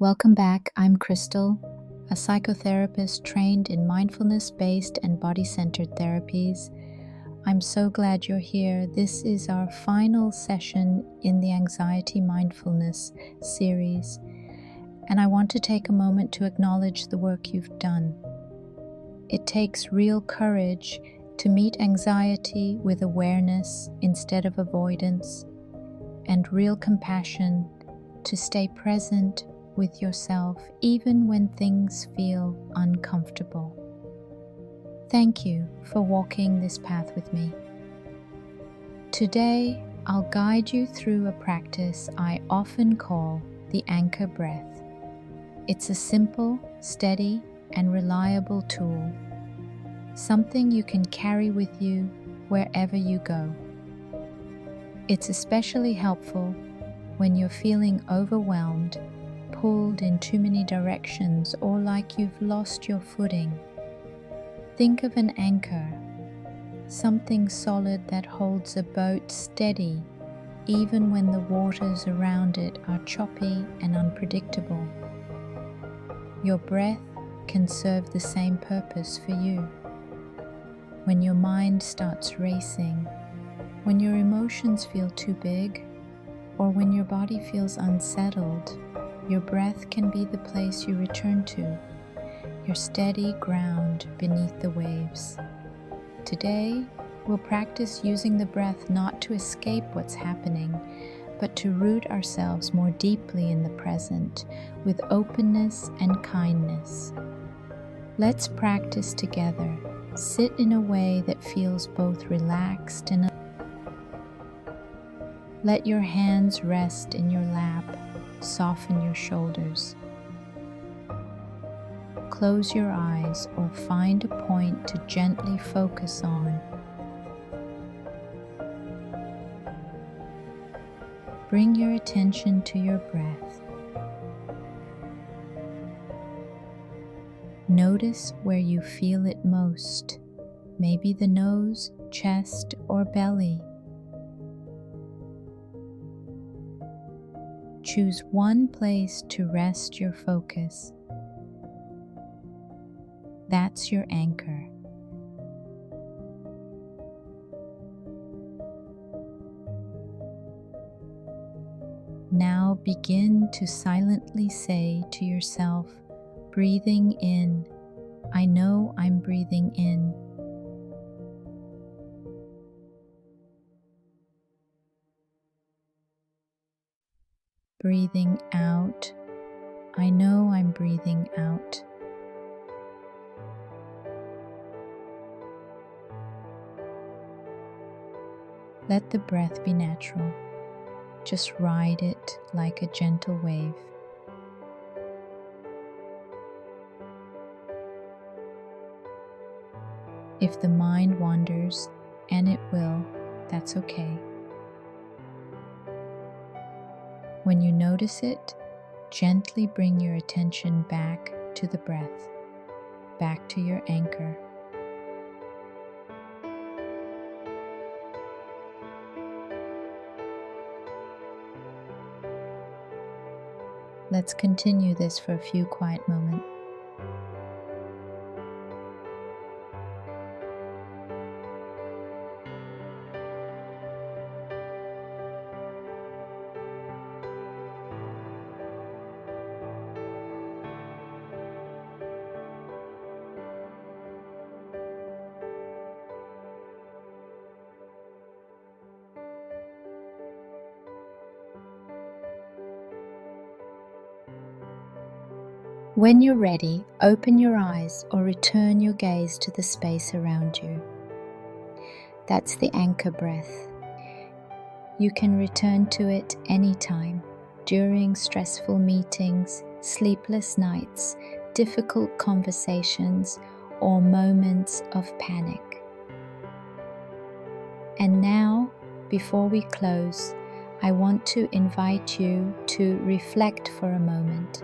Welcome back. I'm Cristal, a psychotherapist trained in mindfulness-based and body-centered therapies. I'm so glad you're here. This is our final session in the Anxiety Mindfulness series, and I want to take a moment to acknowledge the work you've done. It takes real courage to meet anxiety with awareness instead of avoidance, and real compassion to stay present with yourself even when things feel uncomfortable. Thank you for walking this path with me. Today, I'll guide you through a practice I often call the anchor breath. It's a simple, steady, and reliable tool, something you can carry with you wherever you go. It's especially helpful when you're feeling overwhelmed, pulled in too many directions, or like you've lost your footing. Think of an anchor, something solid that holds a boat steady even when the waters around it are choppy and unpredictable. Your breath can serve the same purpose for you. When your mind starts racing, when your emotions feel too big, or when your body feels unsettled, your breath can be the place you return to, your steady ground beneath the waves. Today, we'll practice using the breath not to escape what's happening, but to root ourselves more deeply in the present with openness and kindness. Let's practice together. Sit in a way that feels both relaxed and let your hands rest in your lap. Soften your shoulders. Close your eyes or find a point to gently focus on. Bring your attention to your breath. Notice where you feel it most, maybe the nose, chest, or belly. Choose one place to rest your focus. That's your anchor. Now begin to silently say to yourself, breathing in, I know I'm breathing in. Breathing out, I know I'm breathing out. Let the breath be natural. Just ride it like a gentle wave. If the mind wanders, and it will, that's okay. When you notice it, gently bring your attention back to the breath, back to your anchor. Let's continue this for a few quiet moments. When you're ready, open your eyes or return your gaze to the space around you. That's the anchor breath. You can return to it anytime, during stressful meetings, sleepless nights, difficult conversations, or moments of panic. And now, before we close, I want to invite you to reflect for a moment.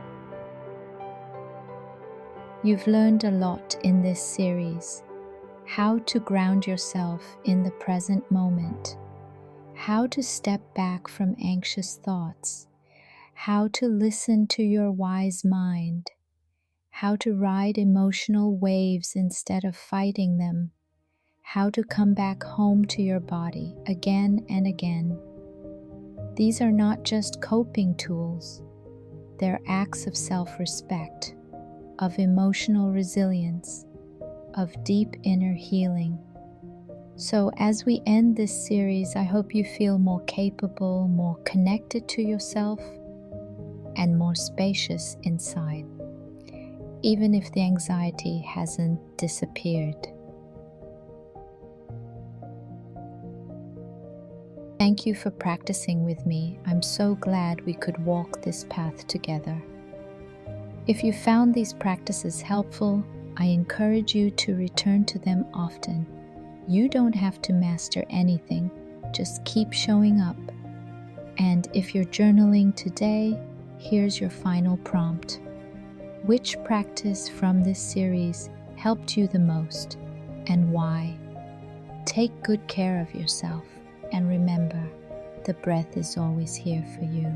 You've learned a lot in this series: how to ground yourself in the present moment, how to step back from anxious thoughts, how to listen to your wise mind, how to ride emotional waves instead of fighting them, how to come back home to your body again and again. These are not just coping tools, they're acts of self-respect, of emotional resilience, of deep inner healing. So as we end this series, I hope you feel more capable, more connected to yourself, and more spacious inside, even if the anxiety hasn't disappeared. Thank you for practicing with me. I'm so glad we could walk this path together. If you found these practices helpful, I encourage you to return to them often. You don't have to master anything, just keep showing up. And if you're journaling today, here's your final prompt. Which practice from this series helped you the most, and why? Take good care of yourself, and remember, the breath is always here for you.